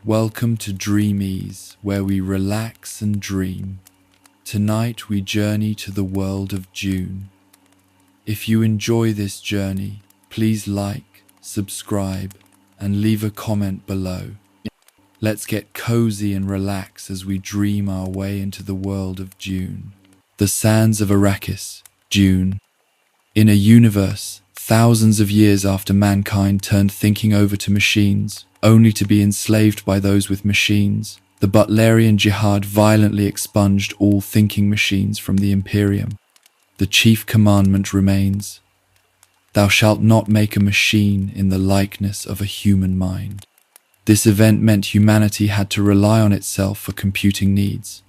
Welcome to DreamEase, where we relax and dream. Tonight we journey to the world of Dune. If you enjoy this journey, please like, subscribe, and leave a comment below. Let's get cozy and relax as we dream our way into the world of Dune. The sands of Arrakis, Dune. In a universe, thousands of years after mankind turned thinking over to machines, only to be enslaved by those with machines, the Butlerian Jihad violently expunged all thinking machines from the Imperium. The chief commandment remains, "Thou shalt not make a machine in the likeness of a human mind." This event meant humanity had to rely on itself for computing needs,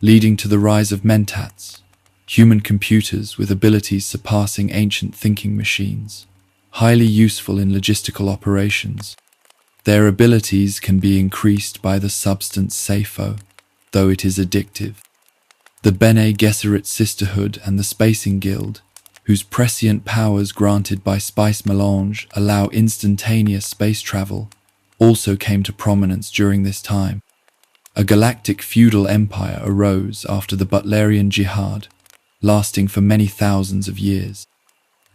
leading to the rise of mentats, human computers with abilities surpassing ancient thinking machines, highly useful in logistical operations. Their abilities can be increased by the substance Sappho, though it is addictive. The Bene Gesserit Sisterhood and the Spacing Guild, whose prescient powers granted by spice melange allow instantaneous space travel, also came to prominence during this time. A galactic feudal empire arose after the Butlerian Jihad, lasting for many thousands of years.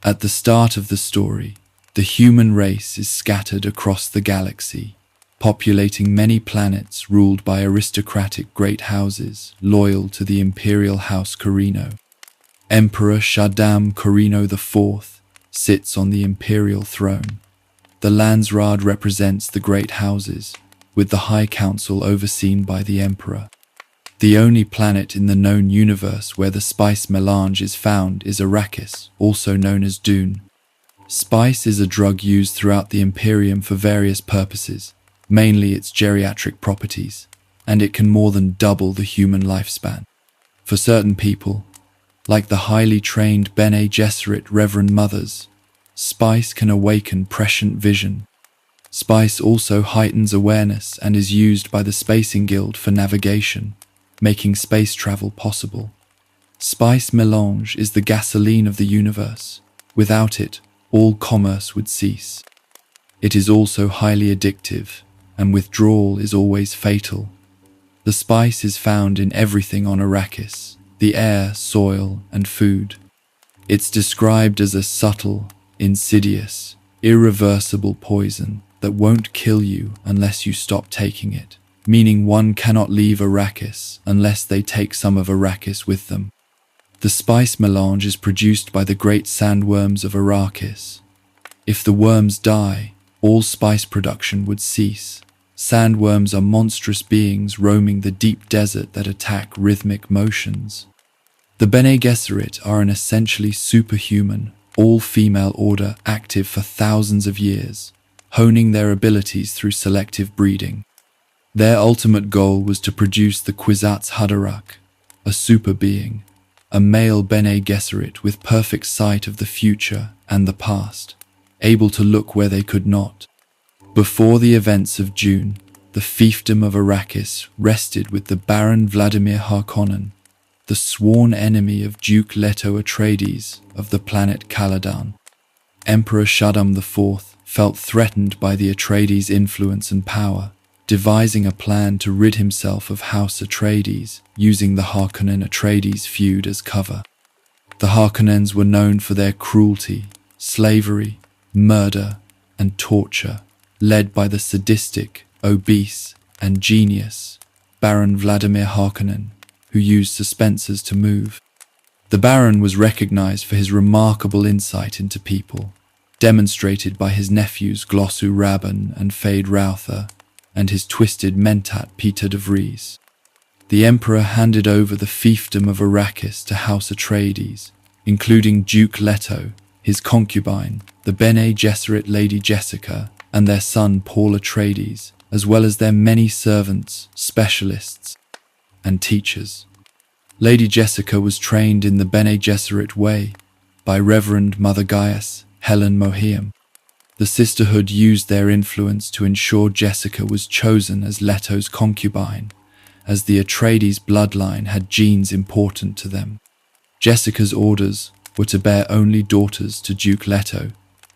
At the start of the story, the human race is scattered across the galaxy, populating many planets ruled by aristocratic great houses loyal to the imperial house Corrino. Emperor Shaddam Corrino IV sits on the imperial throne. The Landsraad represents the great houses, with the High Council overseen by the Emperor. The only planet in the known universe where the spice melange is found is Arrakis, also known as Dune. Spice is a drug used throughout the Imperium for various purposes, mainly its geriatric properties, and it can more than double the human lifespan. For certain people, like the highly trained Bene Gesserit Reverend Mothers, spice can awaken prescient vision. Spice also heightens awareness and is used by the Spacing Guild for navigation, making space travel possible. Spice melange is the gasoline of the universe. Without it, all commerce would cease. It is also highly addictive, and withdrawal is always fatal. The spice is found in everything on Arrakis, the air, soil, and food. It's described as a subtle, insidious, irreversible poison that won't kill you unless you stop taking it, meaning one cannot leave Arrakis unless they take some of Arrakis with them. The spice melange is produced by the great sandworms of Arrakis. If the worms die, all spice production would cease. Sandworms are monstrous beings roaming the deep desert that attack rhythmic motions. The Bene Gesserit are an essentially superhuman, all-female order active for thousands of years, honing their abilities through selective breeding. Their ultimate goal was to produce the Kwisatz Haderach, a super being, a male Bene Gesserit with perfect sight of the future and the past, able to look where they could not. Before the events of Dune, the fiefdom of Arrakis rested with the Baron Vladimir Harkonnen, the sworn enemy of Duke Leto Atreides of the planet Caladan. Emperor Shaddam IV felt threatened by the Atreides' influence and power, devising a plan to rid himself of House Atreides, using the Harkonnen-Atreides feud as cover. The Harkonnens were known for their cruelty, slavery, murder, and torture, led by the sadistic, obese, and genius Baron Vladimir Harkonnen, who used suspensors to move. The Baron was recognized for his remarkable insight into people, demonstrated by his nephews Glossu Rabban and Fade Routher, and his twisted mentat Peter de Vries. The Emperor handed over the fiefdom of Arrakis to House Atreides, including Duke Leto, his concubine, the Bene Gesserit Lady Jessica, and their son Paul Atreides, as well as their many servants, specialists, and teachers. Lady Jessica was trained in the Bene Gesserit way by Reverend Mother Gaius Helen Mohiam. The sisterhood used their influence to ensure Jessica was chosen as Leto's concubine, as the Atreides bloodline had genes important to them. Jessica's orders were to bear only daughters to Duke Leto,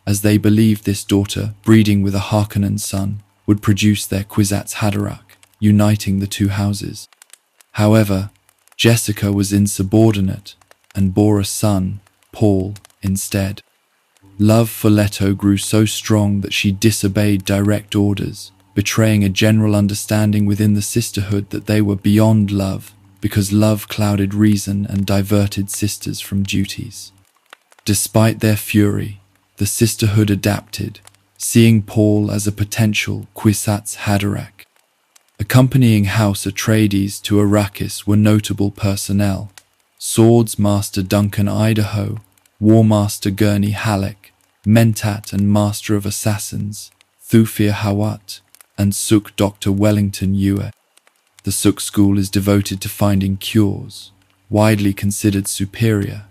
as they believed this daughter, breeding with a Harkonnen son, would produce their Kwisatz Haderach, uniting the two houses. However, Jessica was insubordinate and bore a son, Paul, instead. Love for Leto grew so strong that she disobeyed direct orders, betraying a general understanding within the sisterhood that they were beyond love because love clouded reason and diverted sisters from duties. Despite their fury, the sisterhood adapted, seeing Paul as a potential Kwisatz Haderach. Accompanying House Atreides to Arrakis were notable personnel: Swords Master Duncan Idaho, War Master Gurney Halleck, Mentat and Master of Assassins Thufir Hawat, and Suk Dr. Wellington Yue. The Suk school is devoted to finding cures, widely considered superior,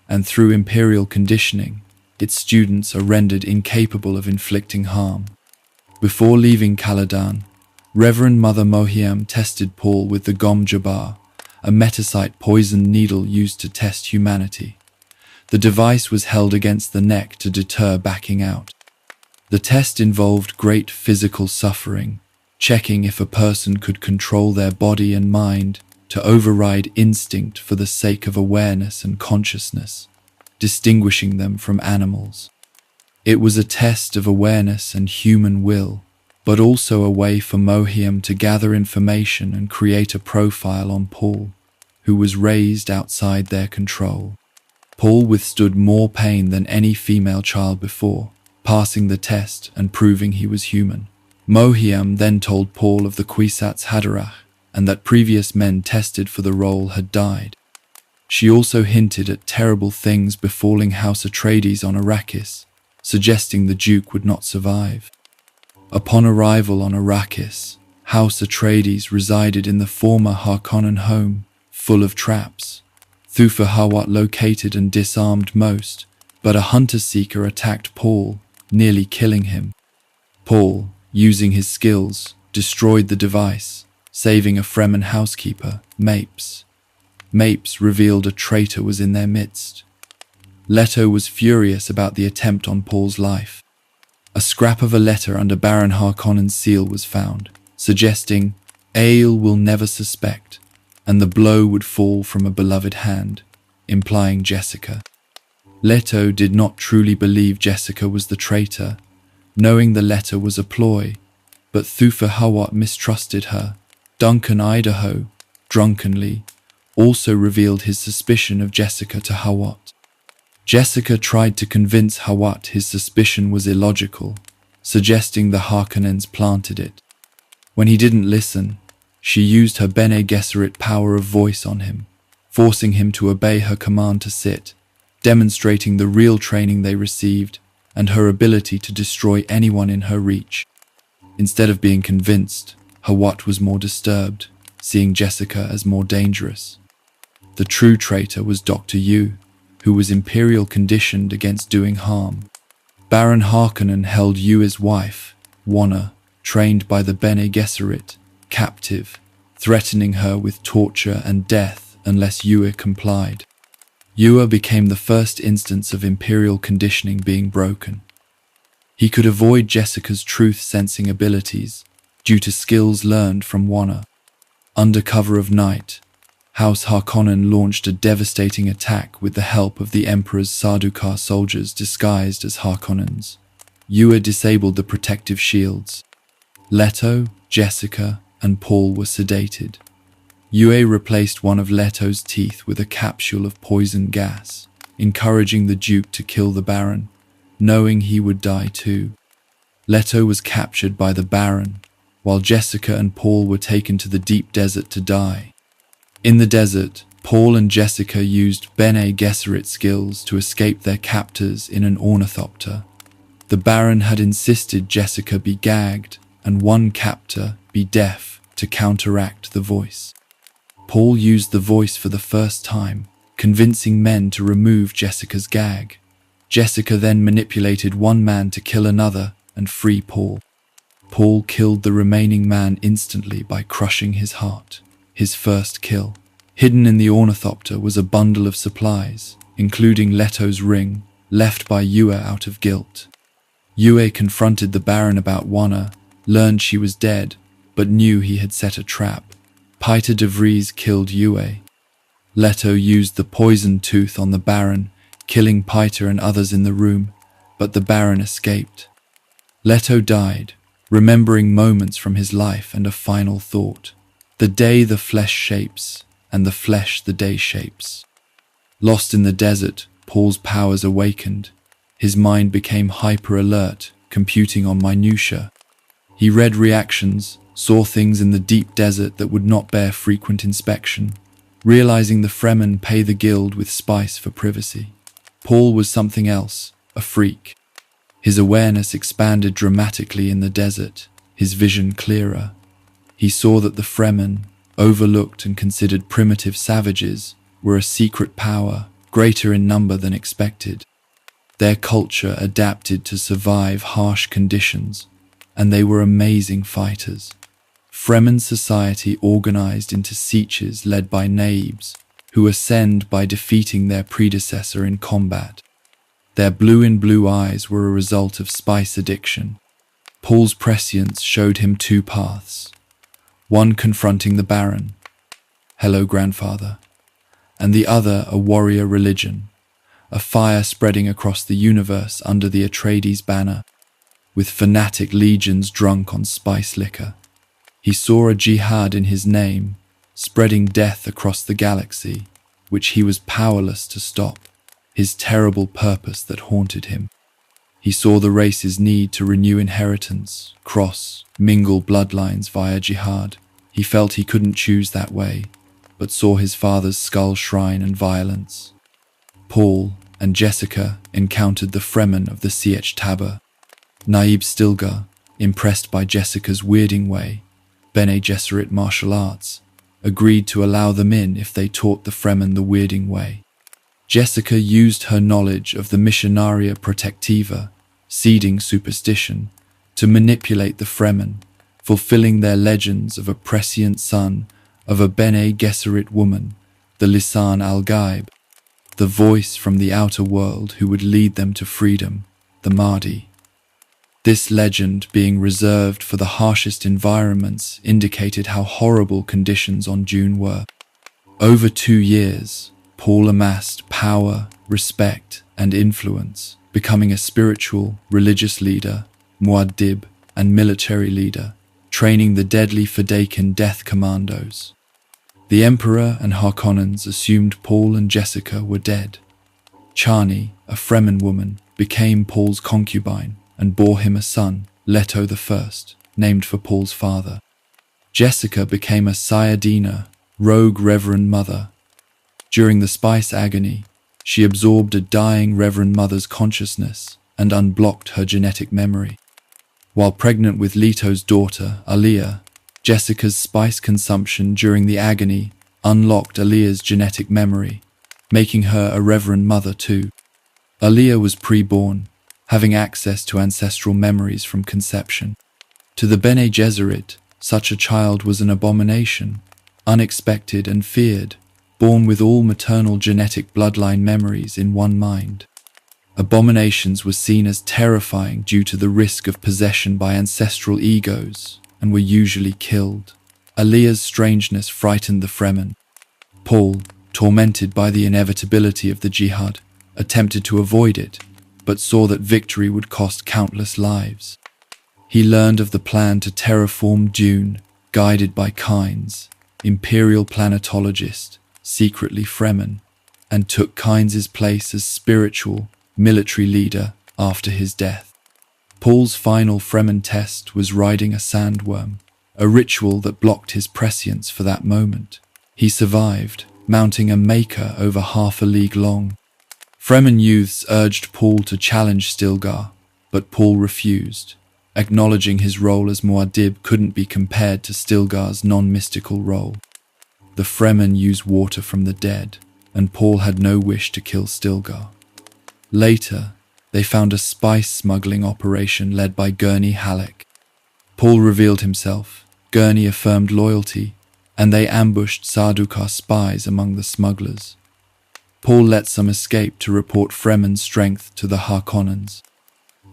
and through imperial conditioning, its students are rendered incapable of inflicting harm. Before leaving Caladan, Reverend Mother Mohiam tested Paul with the Gom Jabbar, a metasite poison needle used to test humanity. The device was held against the neck to deter backing out. The test involved great physical suffering, checking if a person could control their body and mind to override instinct for the sake of awareness and consciousness, distinguishing them from animals. It was a test of awareness and human will, but also a way for Mohiam to gather information and create a profile on Paul, who was raised outside their control. Paul withstood more pain than any female child before, passing the test and proving he was human. Mohiam then told Paul of the Kwisatz Haderach and that previous men tested for the role had died. She also hinted at terrible things befalling House Atreides on Arrakis, suggesting the Duke would not survive. Upon arrival on Arrakis, House Atreides resided in the former Harkonnen home, full of traps. Thufir Hawat located and disarmed most, but a hunter-seeker attacked Paul, nearly killing him. Paul, using his skills, destroyed the device, saving a Fremen housekeeper, Mapes. Mapes revealed a traitor was in their midst. Leto was furious about the attempt on Paul's life. A scrap of a letter under Baron Harkonnen's seal was found, suggesting Aile will never suspect, and the blow would fall from a beloved hand, implying Jessica. Leto did not truly believe Jessica was the traitor, knowing the letter was a ploy, but Thufir Hawat mistrusted her. Duncan Idaho, drunkenly, also revealed his suspicion of Jessica to Hawat. Jessica tried to convince Hawat his suspicion was illogical, suggesting the Harkonnens planted it. When he didn't listen, she used her Bene Gesserit power of voice on him, forcing him to obey her command to sit, demonstrating the real training they received and her ability to destroy anyone in her reach. Instead of being convinced, Hawat was more disturbed, seeing Jessica as more dangerous. The true traitor was Dr. Yu, who was imperial conditioned against doing harm. Baron Harkonnen held Yu's wife, Wanna, trained by the Bene Gesserit, captive, threatening her with torture and death unless Yue complied. Yue became the first instance of imperial conditioning being broken. He could avoid Jessica's truth-sensing abilities due to skills learned from Wanna. Under cover of night, House Harkonnen launched a devastating attack with the help of the Emperor's Sardaukar soldiers disguised as Harkonnens. Yue disabled the protective shields. Leto, Jessica, and Paul were sedated. Yue replaced one of Leto's teeth with a capsule of poison gas, encouraging the Duke to kill the Baron, knowing he would die too. Leto was captured by the Baron, while Jessica and Paul were taken to the deep desert to die. In the desert, Paul and Jessica used Bene Gesserit skills to escape their captors in an ornithopter. The Baron had insisted Jessica be gagged and one captor be deaf to counteract the voice. Paul used the voice for the first time, convincing men to remove Jessica's gag. Jessica then manipulated one man to kill another and free Paul. Paul killed the remaining man instantly by crushing his heart, his first kill. Hidden in the ornithopter was a bundle of supplies, including Leto's ring, left by Yue out of guilt. Yue confronted the Baron about Wanna, learned she was dead, but knew he had set a trap. Peter de Vries killed Yue. Leto used the poisoned tooth on the Baron, killing Peter and others in the room, but the Baron escaped. Leto died, remembering moments from his life and a final thought. The day the flesh shapes, and the flesh the day shapes. Lost in the desert, Paul's powers awakened. His mind became hyper-alert, computing on minutiae. He read reactions, saw things in the deep desert that would not bear frequent inspection, realizing the Fremen pay the guild with spice for privacy. Paul was something else, a freak. His awareness expanded dramatically in the desert, his vision clearer. He saw that the Fremen, overlooked and considered primitive savages, were a secret power, greater in number than expected. Their culture adapted to survive harsh conditions, and they were amazing fighters. Fremen society organized into sieges led by naibs, who ascend by defeating their predecessor in combat. Their blue-in-blue eyes were a result of spice addiction. Paul's prescience showed him two paths, one confronting the Baron, "Hello, grandfather," and the other a warrior religion, a fire spreading across the universe under the Atreides banner, with fanatic legions drunk on spice liquor. He saw a jihad in his name, spreading death across the galaxy, which he was powerless to stop, his terrible purpose that haunted him. He saw the race's need to renew inheritance, cross, mingle bloodlines via jihad. He felt he couldn't choose that way, but saw his father's skull shrine and violence. Paul and Jessica encountered the Fremen of the Sietch Tabr. Naib Stilgar, impressed by Jessica's weirding way, Bene Gesserit martial arts, agreed to allow them in if they taught the Fremen the weirding way. Jessica used her knowledge of the Missionaria Protectiva, seeding superstition, to manipulate the Fremen, fulfilling their legends of a prescient son of a Bene Gesserit woman, the Lisan al-Gaib, the voice from the outer world who would lead them to freedom, the Mahdi. This legend, being reserved for the harshest environments, indicated how horrible conditions on Dune were. Over 2 years, Paul amassed power, respect, and influence, becoming a spiritual, religious leader, muaddib, and military leader, training the deadly Fadakin death commandos. The Emperor and Harkonnens assumed Paul and Jessica were dead. Chani, a Fremen woman, became Paul's concubine and bore him a son, Leto I, named for Paul's father. Jessica became a Sayadina, rogue Reverend Mother. During the spice agony, she absorbed a dying Reverend Mother's consciousness and unblocked her genetic memory. While pregnant with Leto's daughter, Aliyah, Jessica's spice consumption during the agony unlocked Aliyah's genetic memory, making her a Reverend Mother too. Aliyah was pre-born, having access to ancestral memories from conception. To the Bene Gesserit, such a child was an abomination, unexpected and feared, born with all maternal genetic bloodline memories in one mind. Abominations were seen as terrifying due to the risk of possession by ancestral egos, and were usually killed. Aliyah's strangeness frightened the Fremen. Paul, tormented by the inevitability of the jihad, attempted to avoid it, but saw that victory would cost countless lives. He learned of the plan to terraform Dune, guided by Kynes, imperial planetologist, secretly Fremen, and took Kynes' place as spiritual, military leader after his death. Paul's final Fremen test was riding a sandworm, a ritual that blocked his prescience for that moment. He survived, mounting a maker over half a league long. Fremen youths urged Paul to challenge Stilgar, but Paul refused, acknowledging his role as Muad'Dib couldn't be compared to Stilgar's non-mystical role. The Fremen used water from the dead, and Paul had no wish to kill Stilgar. Later, they found a spice smuggling operation led by Gurney Halleck. Paul revealed himself, Gurney affirmed loyalty, and they ambushed Sardaukar spies among the smugglers. Paul let some escape to report Fremen's strength to the Harkonnens.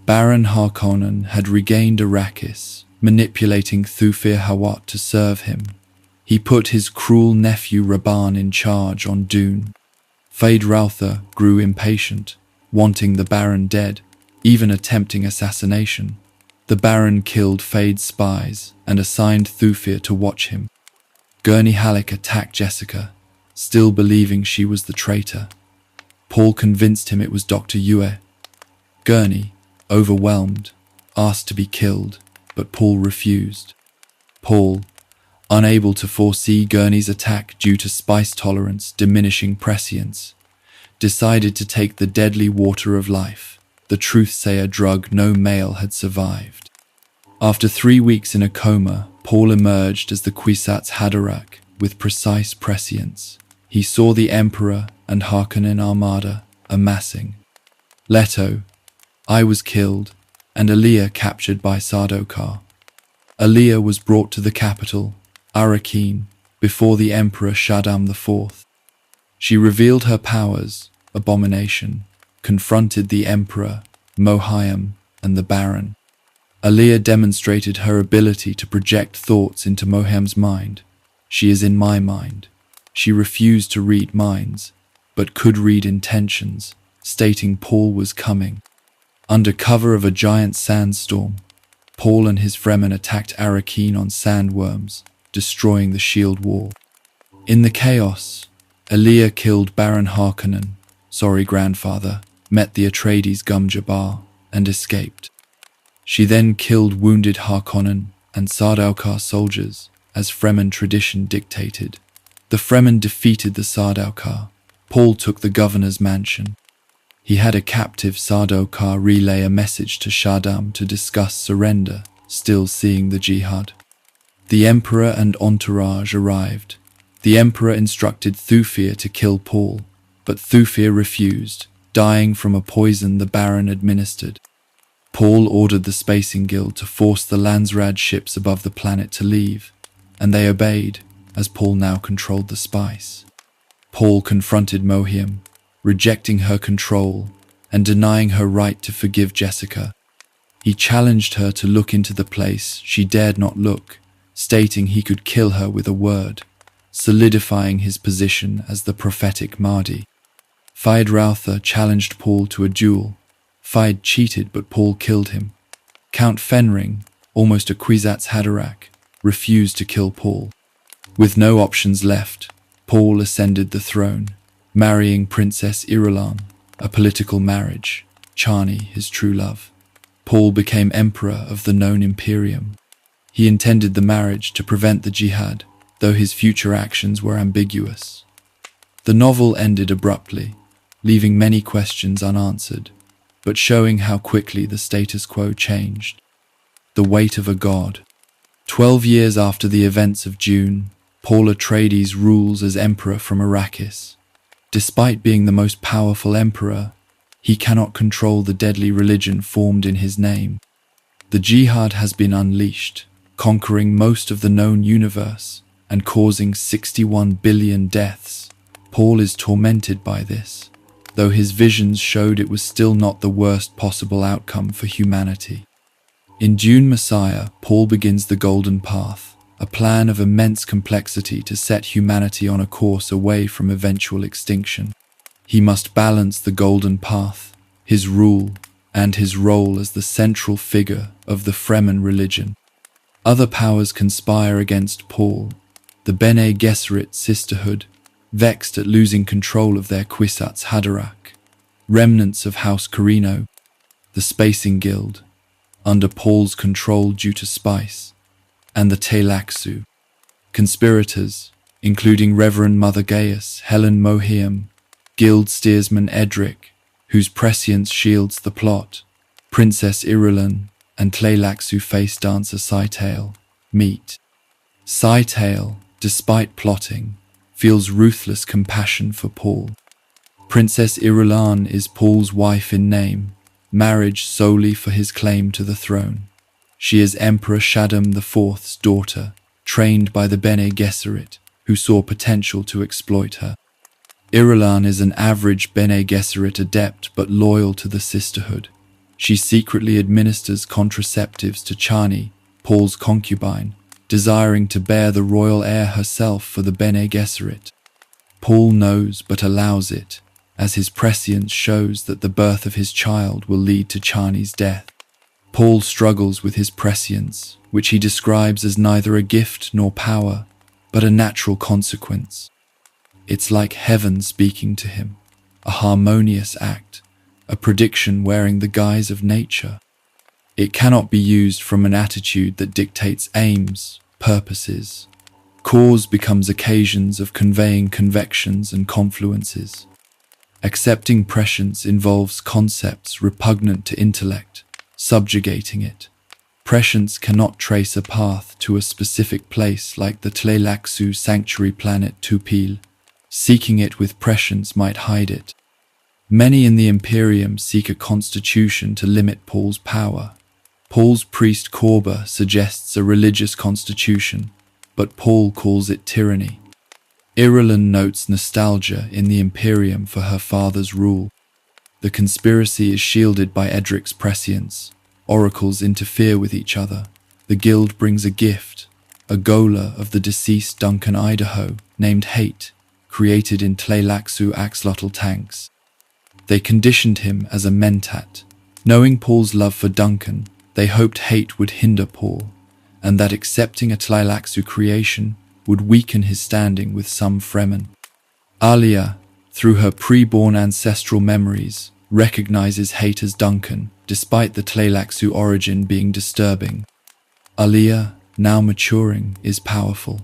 Baron Harkonnen had regained Arrakis, manipulating Thufir Hawat to serve him. He put his cruel nephew Raban in charge on Dune. Feyd-Rautha grew impatient, wanting the Baron dead, even attempting assassination. The Baron killed Feyd's spies and assigned Thufir to watch him. Gurney Halleck attacked Jessica, still believing she was the traitor. Paul convinced him it was Dr. Yue. Gurney, overwhelmed, asked to be killed, but Paul refused. Paul, unable to foresee Gurney's attack due to spice tolerance diminishing prescience, decided to take the deadly water of life, the truth-sayer drug no male had survived. After 3 weeks in a coma, Paul emerged as the Kwisatz Haderach with precise prescience. He saw the Emperor and Harkonnen armada amassing. Leto, I was killed, and Aliyah captured by Sardaukar. Aliyah was brought to the capital, Arrakis, before the Emperor Shaddam IV. She revealed her powers, abomination, confronted the Emperor, Mohiam, and the Baron. Aliyah demonstrated her ability to project thoughts into Mohiam's mind. She is in my mind. She refused to read minds, but could read intentions, stating Paul was coming. Under cover of a giant sandstorm, Paul and his Fremen attacked Arrakis on sandworms, destroying the shield wall. In the chaos, Aliyah killed Baron Harkonnen, grandfather, met the Atreides Gum-Jabbar, and escaped. She then killed wounded Harkonnen and Sardaukar soldiers, as Fremen tradition dictated. The Fremen defeated the Sardaukar. Paul took the governor's mansion. He had a captive Sardaukar relay a message to Shaddam to discuss surrender, still seeing the jihad. The Emperor and entourage arrived. The Emperor instructed Thufir to kill Paul, but Thufir refused, dying from a poison the Baron administered. Paul ordered the Spacing Guild to force the Landsraad ships above the planet to leave, and they obeyed, as Paul now controlled the spice. Paul confronted Mohiam, rejecting her control and denying her right to forgive Jessica. He challenged her to look into the place she dared not look, stating he could kill her with a word, solidifying his position as the prophetic Mahdi. Feyd-Rautha challenged Paul to a duel. Feyd cheated, but Paul killed him. Count Fenring, almost a Kwisatz Haderach, refused to kill Paul. With no options left, Paul ascended the throne, marrying Princess Irulan, a political marriage, Chani his true love. Paul became emperor of the known imperium. He intended the marriage to prevent the jihad, though his future actions were ambiguous. The novel ended abruptly, leaving many questions unanswered, but showing how quickly the status quo changed. The weight of a god. 12 years after the events of Dune, Paul Atreides rules as emperor from Arrakis. Despite being the most powerful emperor, he cannot control the deadly religion formed in his name. The jihad has been unleashed, conquering most of the known universe and causing 61 billion deaths. Paul is tormented by this, though his visions showed it was still not the worst possible outcome for humanity. In Dune Messiah, Paul begins the Golden Path, a plan of immense complexity to set humanity on a course away from eventual extinction. He must balance the Golden Path, his rule, and his role as the central figure of the Fremen religion. Other powers conspire against Paul. The Bene Gesserit sisterhood, vexed at losing control of their Kwisatz Haderach. Remnants of House Corrino. The Spacing Guild, under Paul's control due to spice. And the Tleilaxu. Conspirators, including Reverend Mother Gaius, Helen Mohiam, Guild steersman Edric, whose prescience shields the plot, Princess Irulan, and Tleilaxu face dancer Scytale, meet. Scytale, despite plotting, feels ruthless compassion for Paul. Princess Irulan is Paul's wife in name, marriage solely for his claim to the throne. She is Emperor Shaddam IV's daughter, trained by the Bene Gesserit, who saw potential to exploit her. Irulan is an average Bene Gesserit adept but loyal to the sisterhood. She secretly administers contraceptives to Chani, Paul's concubine, desiring to bear the royal heir herself for the Bene Gesserit. Paul knows but allows it, as his prescience shows that the birth of his child will lead to Chani's death. Paul struggles with his prescience, which he describes as neither a gift nor power, but a natural consequence. It's like heaven speaking to him, a harmonious act, a prediction wearing the guise of nature. It cannot be used from an attitude that dictates aims, purposes. Cause becomes occasions of conveying convections and confluences. Accepting prescience involves concepts repugnant to intellect, subjugating it. Prescience cannot trace a path to a specific place like the Tleilaxu sanctuary planet Tupil. Seeking it with prescience might hide it. Many in the Imperium seek a constitution to limit Paul's power. Paul's priest Korba suggests a religious constitution, but Paul calls it tyranny. Irulan notes nostalgia in the Imperium for her father's rule. The conspiracy is shielded by Edric's prescience. Oracles interfere with each other. The guild brings a gift, a gola of the deceased Duncan Idaho, named Hate, created in Tleilaxu axolotl tanks. They conditioned him as a mentat. Knowing Paul's love for Duncan, they hoped Hate would hinder Paul, and that accepting a Tleilaxu creation would weaken his standing with some Fremen. Alia, through her pre-born ancestral memories, recognizes Hate as Duncan, despite the Tleilaxu origin being disturbing. Alia, now maturing, is powerful.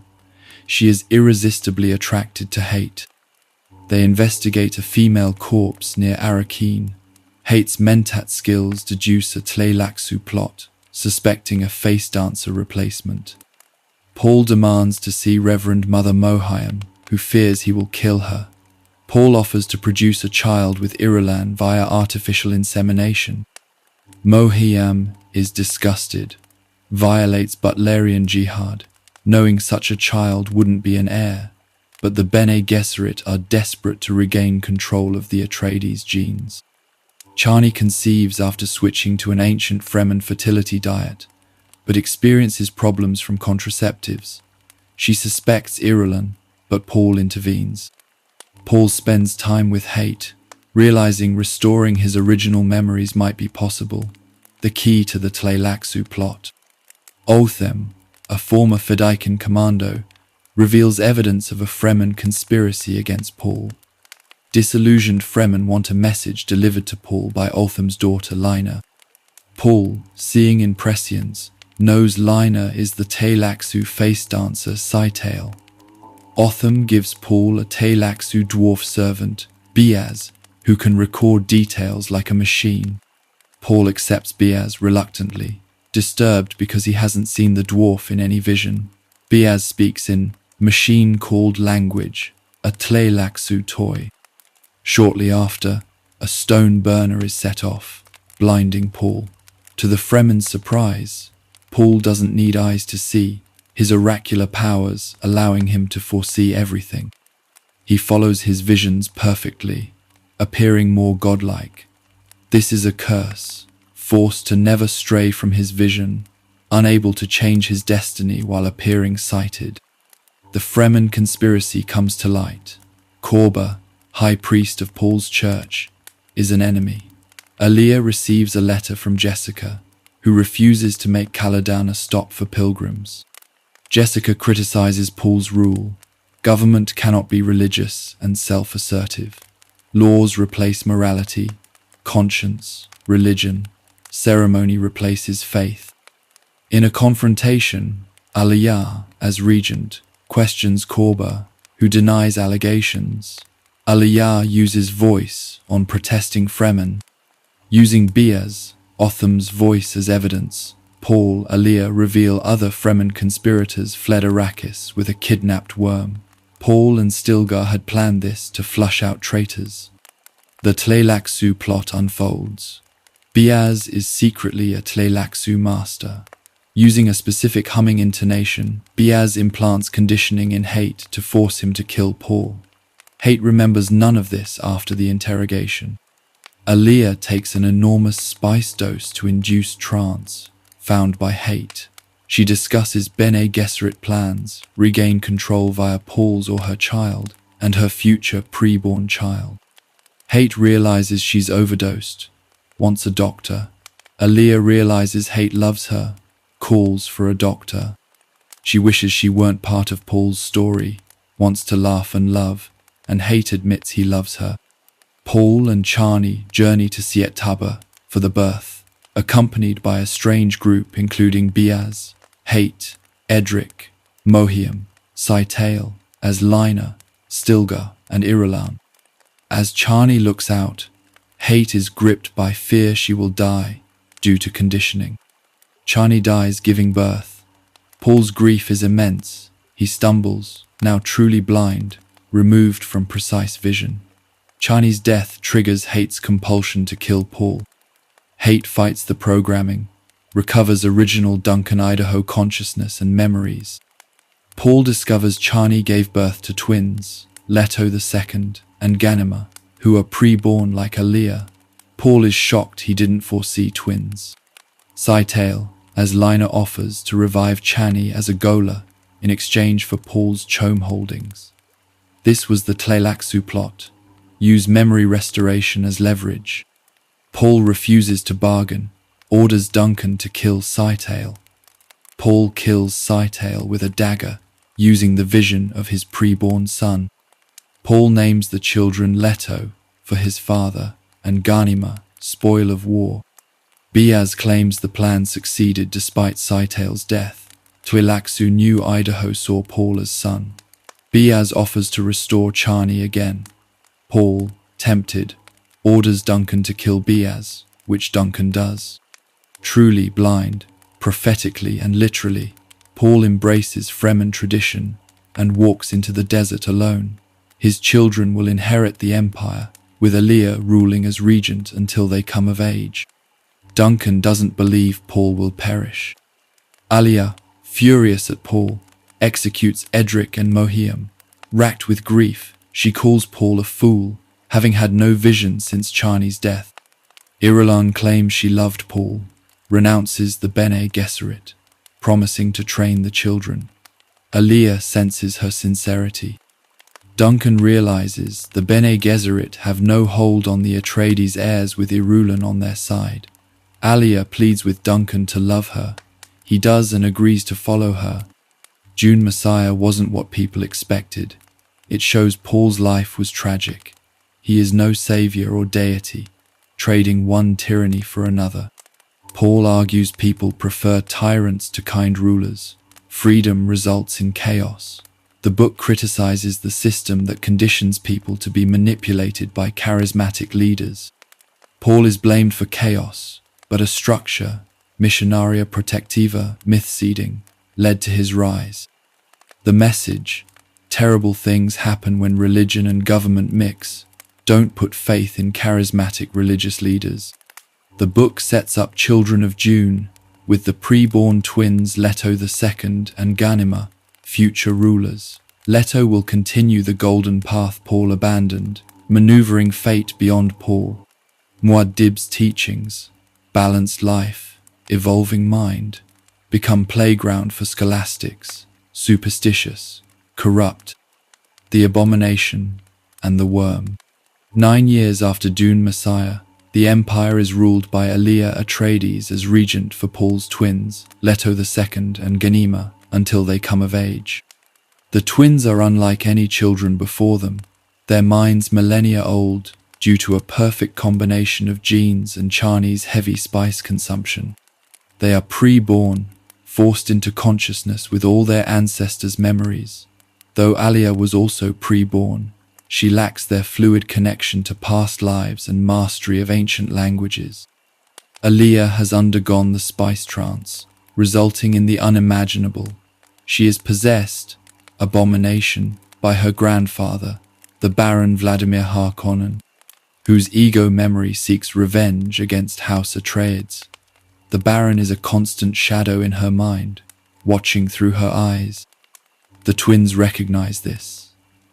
She is irresistibly attracted to Hate. They investigate a female corpse near Arrakis. Hate's mentat skills deduce a Tleilaxu plot, suspecting a face dancer replacement. Paul demands to see Reverend Mother Mohiam, who fears he will kill her. Paul offers to produce a child with Irulan via artificial insemination. Mohiam is disgusted, violates Butlerian jihad, knowing such a child wouldn't be an heir, but the Bene Gesserit are desperate to regain control of the Atreides genes. Chani conceives after switching to an ancient Fremen fertility diet, but experiences problems from contraceptives. She suspects Irulan, but Paul intervenes. Paul spends time with Hate, realizing restoring his original memories might be possible, the key to the Tleilaxu plot. Othem, a former Fedaykin commando, reveals evidence of a Fremen conspiracy against Paul. Disillusioned Fremen want a message delivered to Paul by Othem's daughter Lina. Paul, seeing in prescience, knows Lina is the Tleilaxu face dancer Scytale. Othem gives Paul a Tleilaxu dwarf servant, Biaz, who can record details like a machine. Paul accepts Biaz reluctantly, disturbed because he hasn't seen the dwarf in any vision. Biaz speaks in machine-called language, a Tleilaxu toy. Shortly after, a stone burner is set off, blinding Paul. To the Fremen's surprise, Paul doesn't need eyes to see, his oracular powers allowing him to foresee everything. He follows his visions perfectly, appearing more godlike. This is a curse, forced to never stray from his vision, unable to change his destiny while appearing sighted. The Fremen conspiracy comes to light. Korba, high priest of Paul's church, is an enemy. Alia receives a letter from Jessica, who refuses to make Caladan a stop for pilgrims. Jessica criticizes Paul's rule. Government cannot be religious and self-assertive. Laws replace morality, conscience, religion. Ceremony replaces faith. In a confrontation, Alia, as regent, questions Korba, who denies allegations. Alia uses voice on protesting Fremen. Using Biaz, Othem's voice as evidence, Paul, Alia reveal other Fremen conspirators fled Arrakis with a kidnapped worm. Paul and Stilgar had planned this to flush out traitors. The Tleilaxu plot unfolds. Biaz is secretly a Tleilaxu master. Using a specific humming intonation, Biaz implants conditioning in Hate to force him to kill Paul. Hate remembers none of this after the interrogation. Alia takes an enormous spice dose to induce trance, found by Hate. She discusses Bene Gesserit plans, regain control via Paul's or her child, and her future preborn child. Hate realizes she's overdosed, wants a doctor. Aaliyah realizes Hate loves her, calls for a doctor. She wishes she weren't part of Paul's story, wants to laugh and love, and Hate admits he loves her. Paul and Chani journey to Siet Taba for the birth, accompanied by a strange group including Biaz, Hate, Edric, Mohiam, Saitael, as Lina, Stilgar, and Irulan. As Chani looks out, Hate is gripped by fear she will die due to conditioning. Chani dies giving birth. Paul's grief is immense. He stumbles, now truly blind, removed from precise vision. Chani's death triggers Hate's compulsion to kill Paul. Hate fights the programming, recovers original Duncan Idaho consciousness and memories. Paul discovers Chani gave birth to twins, Leto II and Ganima, who are pre-born like Aaliyah. Paul is shocked he didn't foresee twins. Saitael, as Lina offers to revive Chani as a Gola in exchange for Paul's Chome holdings. This was the Tleilaxu plot. Use memory restoration as leverage. Paul refuses to bargain, orders Duncan to kill Saitael. Paul kills Saitael with a dagger, using the vision of his preborn son. Paul names the children Leto for his father and Ganima, spoil of war. Biaz claims the plan succeeded despite Saitael's death. Tleilaxu knew Idaho saw Paul as son. Biaz offers to restore Chani again. Paul, tempted, orders Duncan to kill Biaz, which Duncan does. Truly blind, prophetically and literally, Paul embraces Fremen tradition and walks into the desert alone. His children will inherit the empire, with Aaliyah ruling as regent until they come of age. Duncan doesn't believe Paul will perish. Aaliyah, furious at Paul, executes Edric and Mohiam. Racked with grief, she calls Paul a fool, having had no vision since Chani's death. Irulan claims she loved Paul, renounces the Bene Gesserit, promising to train the children. Aaliyah senses her sincerity. Duncan realizes the Bene Gesserit have no hold on the Atreides heirs with Irulan on their side. Aaliyah pleads with Duncan to love her. He does and agrees to follow her. Dune Messiah wasn't what people expected. It shows Paul's life was tragic. He is no savior or deity, trading one tyranny for another. Paul argues people prefer tyrants to kind rulers. Freedom results in chaos. The book criticizes the system that conditions people to be manipulated by charismatic leaders. Paul is blamed for chaos, but a structure, Missionaria Protectiva, myth seeding, led to his rise. The message, terrible things happen when religion and government mix. Don't put faith in charismatic religious leaders. The book sets up Children of Dune, with the pre-born twins Leto II and Ganima, future rulers. Leto will continue the golden path Paul abandoned, maneuvering fate beyond Paul. Muad'Dib's teachings, balanced life, evolving mind, become playground for scholastics, superstitious, corrupt, the abomination, and the worm. 9 years after Dune Messiah, the empire is ruled by Aaliyah Atreides as regent for Paul's twins, Leto II and Ganima, until they come of age. The twins are unlike any children before them, their minds millennia old due to a perfect combination of genes and Chani's heavy spice consumption. They are pre-born, forced into consciousness with all their ancestors' memories. Though Aaliyah was also pre-born, she lacks their fluid connection to past lives and mastery of ancient languages. Aaliyah has undergone the spice trance, resulting in the unimaginable. She is possessed, abomination, by her grandfather, the Baron Vladimir Harkonnen, whose ego memory seeks revenge against House Atreides. The Baron is a constant shadow in her mind, watching through her eyes. The twins recognize this,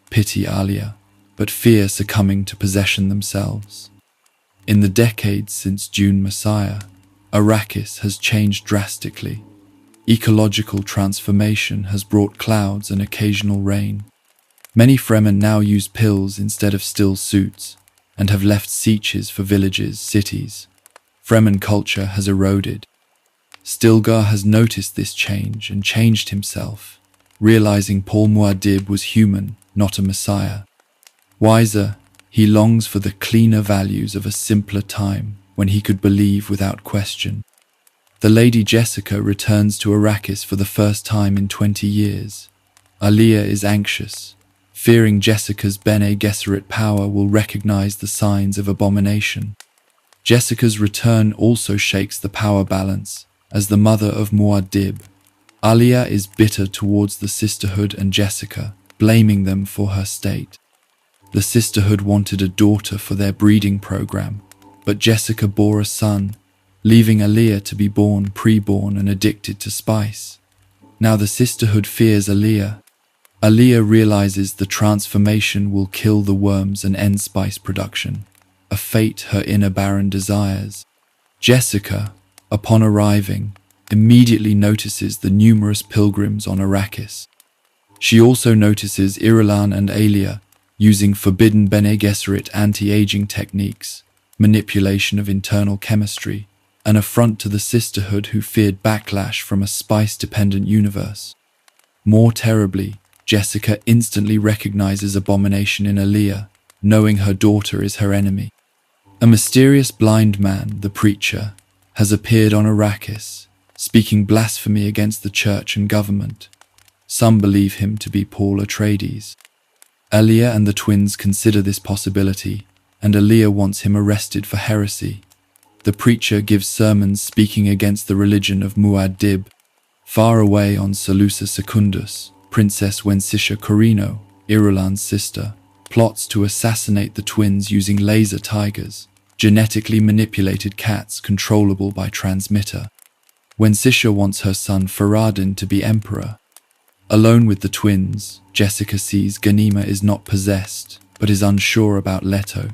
pity Aaliyah, but fear succumbing to possession themselves. In the decades since Dune Messiah, Arrakis has changed drastically. Ecological transformation has brought clouds and occasional rain. Many Fremen now use pills instead of still suits, and have left sieges for villages, cities. Fremen culture has eroded. Stilgar has noticed this change and changed himself, realizing Paul Muad'Dib was human, not a messiah. Wiser, he longs for the cleaner values of a simpler time when he could believe without question. The Lady Jessica returns to Arrakis for the first time in 20 years. Alia is anxious, fearing Jessica's Bene Gesserit power will recognize the signs of abomination. Jessica's return also shakes the power balance. As the mother of Muad'Dib, Alia is bitter towards the Sisterhood and Jessica, blaming them for her state. The Sisterhood wanted a daughter for their breeding program, but Jessica bore a son, leaving Alia to be born pre-born and addicted to spice. Now the Sisterhood fears Alia. Alia realizes the transformation will kill the worms and end spice production, a fate her inner Baron desires. Jessica, upon arriving, immediately notices the numerous pilgrims on Arrakis. She also notices Irulan and Alia using forbidden Bene Gesserit anti-aging techniques, manipulation of internal chemistry, an affront to the Sisterhood who feared backlash from a spice-dependent universe. More terribly, Jessica instantly recognizes abomination in Alia, knowing her daughter is her enemy. A mysterious blind man, the Preacher, has appeared on Arrakis, speaking blasphemy against the church and government. Some believe him to be Paul Atreides. Alia and the twins consider this possibility, and Alia wants him arrested for heresy. The Preacher gives sermons speaking against the religion of Muad'Dib. Far away on Salusa Secundus, Princess Wensisha Corino, Irulan's sister, plots to assassinate the twins using laser tigers, genetically manipulated cats controllable by transmitter. Wensisha wants her son Faradin to be emperor. Alone with the twins, Jessica sees Ghanima is not possessed, but is unsure about Leto.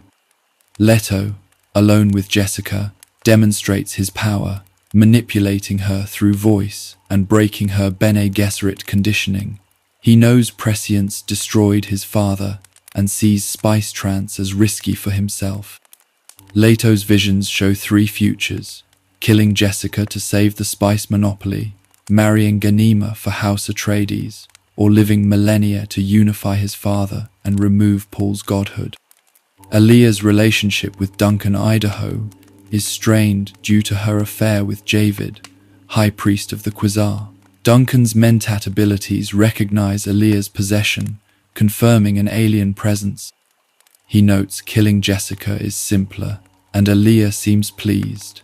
Leto, alone with Jessica, demonstrates his power, manipulating her through voice and breaking her Bene Gesserit conditioning. He knows prescience destroyed his father and sees spice trance as risky for himself. Leto's visions show three futures: killing Jessica to save the spice monopoly, marrying Ghanima for House Atreides, or living millennia to unify his father and remove Paul's godhood. Alia's relationship with Duncan Idaho is strained due to her affair with Javid, High Priest of the Quasar. Duncan's mentat abilities recognize Alia's possession, confirming an alien presence. He notes killing Jessica is simpler, and Alia seems pleased.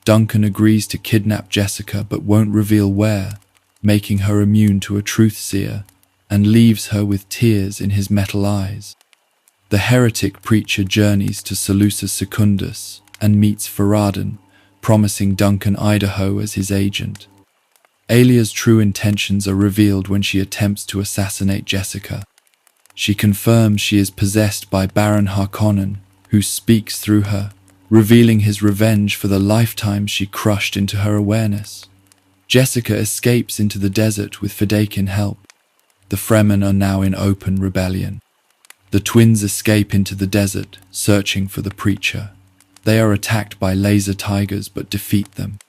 Duncan agrees to kidnap Jessica but won't reveal where, making her immune to a truth-seer, and leaves her with tears in his metal eyes. The heretic Preacher journeys to Salusa Secundus and meets Faradin, promising Duncan Idaho as his agent. Alia's true intentions are revealed when she attempts to assassinate Jessica. She confirms she is possessed by Baron Harkonnen, who speaks through her, revealing his revenge for the lifetime she crushed into her awareness. Jessica escapes into the desert with Fedaykin help. The Fremen are now in open rebellion. The twins escape into the desert, searching for the Preacher. They are attacked by laser tigers but defeat them.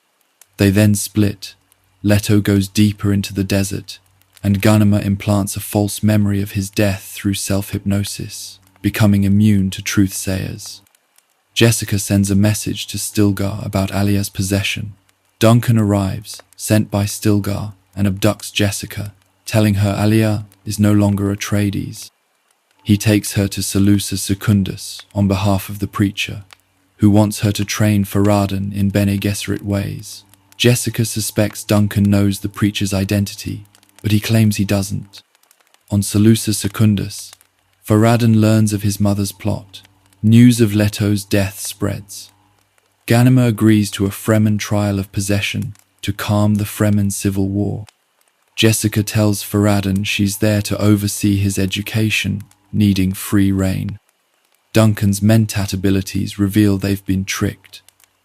They then split. Leto goes deeper into the desert, and Ghanima implants a false memory of his death through self-hypnosis, becoming immune to truth-sayers. Jessica sends a message to Stilgar about Alia's possession. Duncan arrives, sent by Stilgar, and abducts Jessica, telling her Alia is no longer Atreides. He takes her to Salusa Secundus on behalf of the Preacher, who wants her to train Faradin in Bene Gesserit ways. Jessica suspects Duncan knows the Preacher's identity, but he claims he doesn't. On Salusa Secundus, Faradin learns of his mother's plot. News of Leto's death spreads. Ghanima agrees to a Fremen trial of possession to calm the Fremen civil war. Jessica tells Faradin she's there to oversee his education, needing free rein. Duncan's mentat abilities reveal they've been tricked.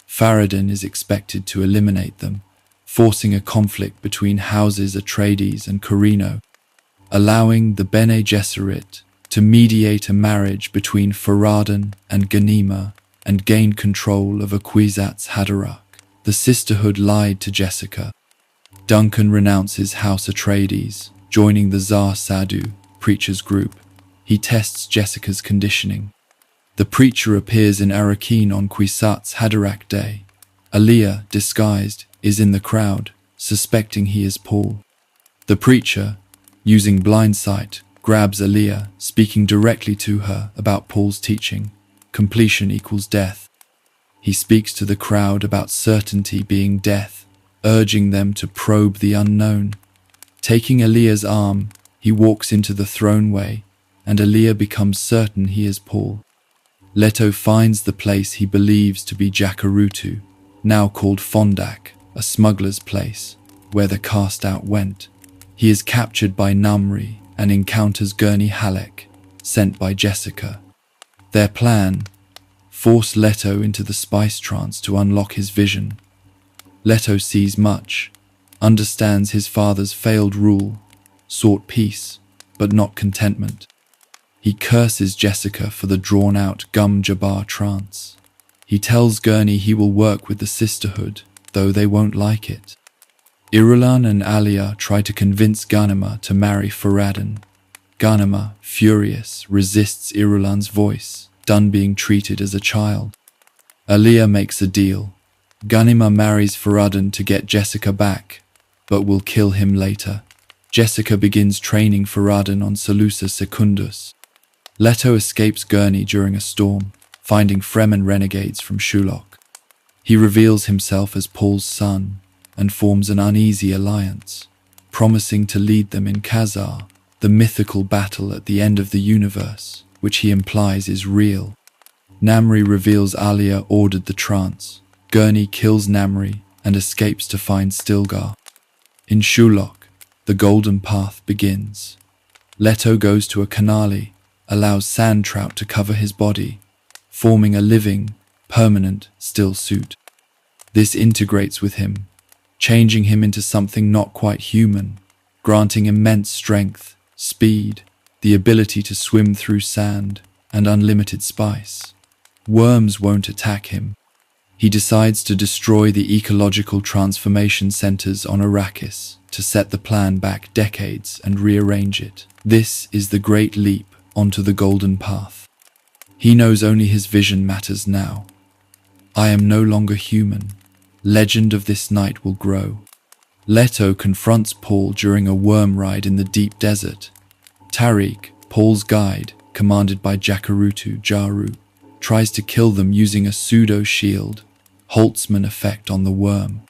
Faradin is expected to eliminate them, forcing a conflict between houses Atreides and Corrino, allowing the Bene Gesserit to mediate a marriage between Farad'n and Ghanima and gain control of Kwisatz Haderach. The sisterhood lied to Jessica. Duncan renounces House Atreides, joining the Zar Sadu preacher's group. He tests Jessica's conditioning. The preacher appears in Arrakeen on Kwisatz Haderach Day. Alia, disguised, is in the crowd, suspecting he is Paul. The preacher, using blind sight, grabs Alia, speaking directly to her about Paul's teaching. Completion equals death. He speaks to the crowd about certainty being death, urging them to probe the unknown. Taking Alia's arm, he walks into the throneway, and Alia becomes certain he is Paul. Leto finds the place he believes to be Jacurutu, now called Fondak, a smuggler's place, where the cast-out went. He is captured by Numri and encounters Gurney Halleck, sent by Jessica. Their plan: force Leto into the spice trance to unlock his vision. Leto sees much, understands his father's failed rule, sought peace, but not contentment. He curses Jessica for the drawn-out Gum Jabbar trance. He tells Gurney he will work with the sisterhood, though they won't like it. Irulan and Alia try to convince Ghanima to marry Farad'n. Ghanima, furious, resists Irulan's voice, done being treated as a child. Alia makes a deal. Ghanima marries Farad'n to get Jessica back, but will kill him later. Jessica begins training Farad'n on Salusa Secundus. Leto escapes Gurney during a storm, finding Fremen renegades from Shulok. He reveals himself as Paul's son and forms an uneasy alliance, promising to lead them in Khazar, the mythical battle at the end of the universe, which he implies is real. Namri reveals Alia ordered the trance. Gurney kills Namri and escapes to find Stilgar. In Shulok, the Golden Path begins. Leto goes to a canali, allows sand trout to cover his body, forming a living, permanent, still suit. This integrates with him, changing him into something not quite human, granting immense strength, speed, the ability to swim through sand, and unlimited spice. Worms won't attack him. He decides to destroy the ecological transformation centers on Arrakis to set the plan back decades and rearrange it. This is the great leap onto the Golden Path. He knows only his vision matters now. I am no longer human. Legend of this night will grow. Leto confronts Paul during a worm ride in the deep desert. Tariq, Paul's guide, commanded by Jacurutu Jaru, tries to kill them using a pseudo-shield, Holtzman effect on the worm.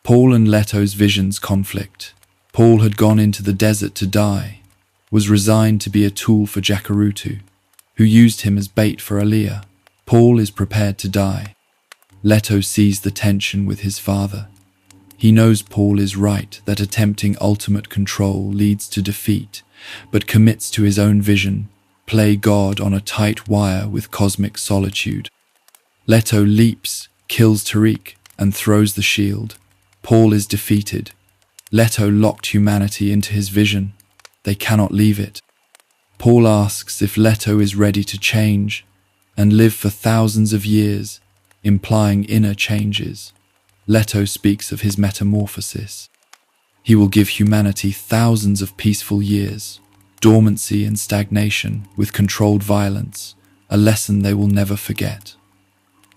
Paul and Leto's visions conflict. Paul had gone into the desert to die, was resigned to be a tool for Jacurutu, who used him as bait for Alia. Paul is prepared to die. Leto sees the tension with his father. He knows Paul is right that attempting ultimate control leads to defeat, but commits to his own vision, play God on a tight wire with cosmic solitude. Leto leaps, kills Tariq, and throws the shield. Paul is defeated. Leto locked humanity into his vision. They cannot leave it. Paul asks if Leto is ready to change and live for thousands of years, implying inner changes. Leto speaks of his metamorphosis. He will give humanity thousands of peaceful years, dormancy and stagnation with controlled violence, a lesson they will never forget.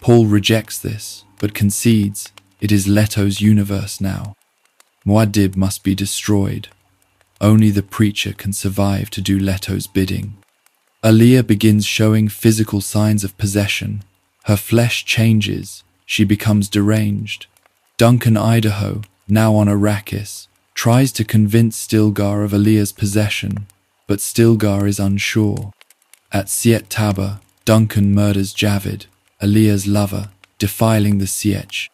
Paul rejects this, but concedes it is Leto's universe now. Muad'Dib must be destroyed. Only the preacher can survive to do Leto's bidding. Alia begins showing physical signs of possession. Her flesh changes. She becomes deranged. Duncan Idaho, now on Arrakis, tries to convince Stilgar of Alia's possession, but Stilgar is unsure. At Siet Taba, Duncan murders Javid, Alia's lover, defiling the Sietch.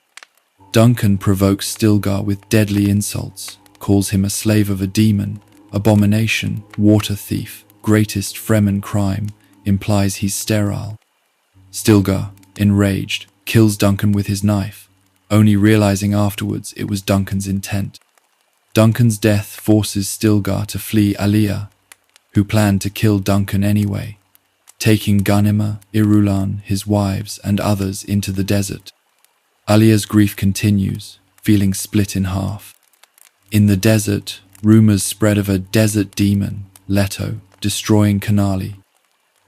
Duncan provokes Stilgar with deadly insults, calls him a slave of a demon, abomination, water thief, greatest Fremen crime, implies he's sterile. Stilgar, enraged, kills Duncan with his knife, only realizing afterwards it was Duncan's intent. Duncan's death forces Stilgar to flee Alia, who planned to kill Duncan anyway, taking Ganima, Irulan, his wives, and others into the desert. Alia's grief continues, feeling split in half. In the desert, rumors spread of a desert demon, Leto, destroying Canali.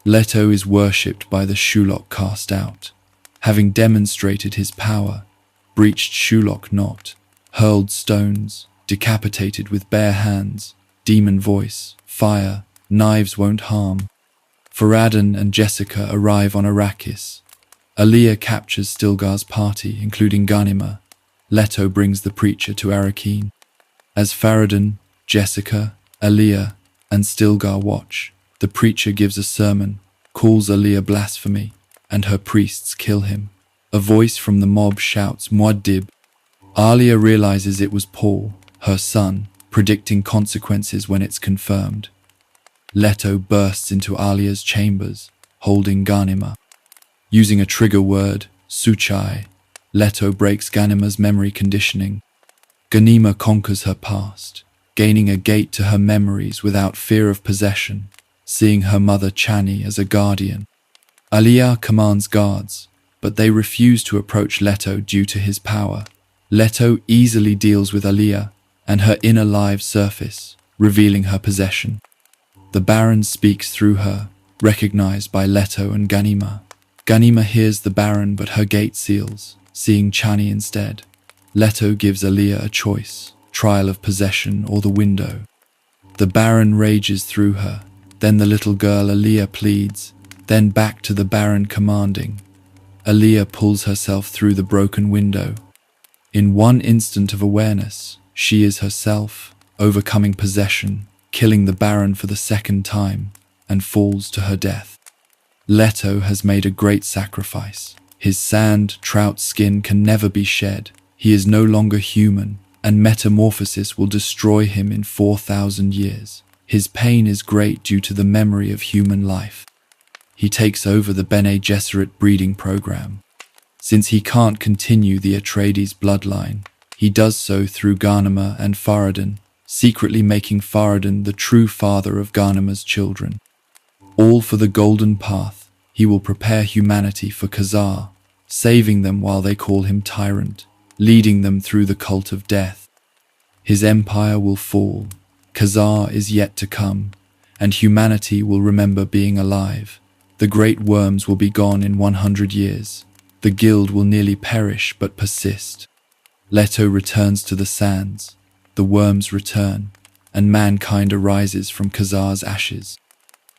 Leto is worshipped by the Shulok cast out, having demonstrated his power, breached Shulok knot, hurled stones, decapitated with bare hands, demon voice, fire, knives won't harm. Farad'n and Jessica arrive on Arrakis. Alia captures Stilgar's party, including Ganima. Leto brings the preacher to Arrakeen. As Farad'n, Jessica, Alia, and Stilgar watch, the preacher gives a sermon, calls Alia blasphemy, and her priests kill him. A voice from the mob shouts Muad'Dib. Alia realizes it was Paul, her son, predicting consequences when it's confirmed. Leto bursts into Alia's chambers, holding Ganima. Using a trigger word, Suchai, Leto breaks Ganima's memory conditioning. Ganima conquers her past, gaining a gate to her memories without fear of possession, seeing her mother Chani as a guardian. Alia commands guards, but they refuse to approach Leto due to his power. Leto easily deals with Alia, and her inner lives surface, revealing her possession. The Baron speaks through her, recognized by Leto and Ganima. Ganima hears the Baron, but her gate seals, seeing Chani instead. Leto gives Alia a choice, trial of possession or the window. The Baron rages through her, then the little girl Alia pleads, then back to the Baron commanding. Alia pulls herself through the broken window. In one instant of awareness, she is herself, overcoming possession, killing the Baron for the second time, and falls to her death. Leto has made a great sacrifice. His sand, trout skin can never be shed. He is no longer human, and metamorphosis will destroy him in 4,000 years. His pain is great due to the memory of human life. He takes over the Bene Gesserit breeding program. Since he can't continue the Atreides bloodline, he does so through Ganima and Farad'n, secretly making Farad'n the true father of Ganima's children. All for the Golden Path, he will prepare humanity for Khazar, saving them while they call him tyrant, leading them through the cult of death. His empire will fall, Khazar is yet to come, and humanity will remember being alive. The great worms will be gone in 100 years. The guild will nearly perish but persist. Leto returns to the sands, the worms return, and mankind arises from Khazar's ashes.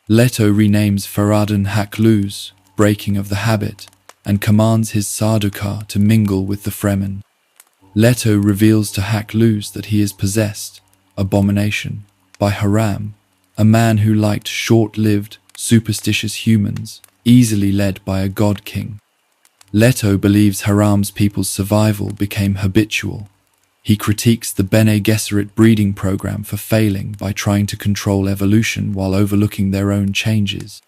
Leto renames Farad'n Hakluz, breaking of the habit, and commands his Sardaukar to mingle with the Fremen. Leto reveals to Hakluz that he is possessed, abomination, by Haram, a man who liked short-lived, superstitious humans, easily led by a god king. Leto believes Haram's people's survival became habitual. He critiques the Bene Gesserit breeding program for failing by trying to control evolution while overlooking their own changes.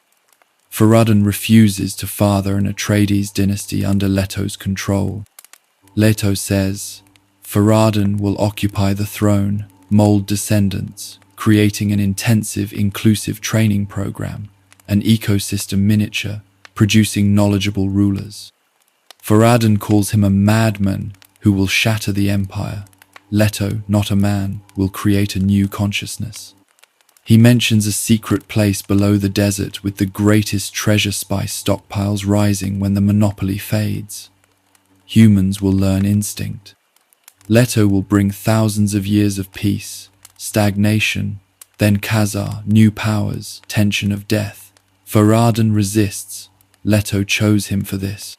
Farad'n refuses to father an Atreides dynasty under Leto's control. Leto says, Farad'n will occupy the throne, mold descendants, creating an intensive, inclusive training program, an ecosystem miniature, producing knowledgeable rulers. Farad'n calls him a madman who will shatter the empire. Leto, not a man, will create a new consciousness. He mentions a secret place below the desert with the greatest treasure spice stockpiles rising when the monopoly fades. Humans will learn instinct. Leto will bring thousands of years of peace, stagnation, then Khazar, new powers, tension of death. Farad'n resists. Leto chose him for this.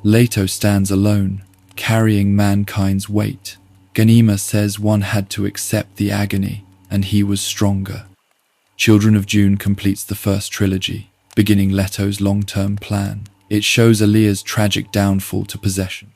Leto stands alone, carrying mankind's weight. Ganima says one had to accept the agony, and he was stronger. Children of Dune completes the first trilogy, beginning Leto's long-term plan. It shows Alia's tragic downfall to possession.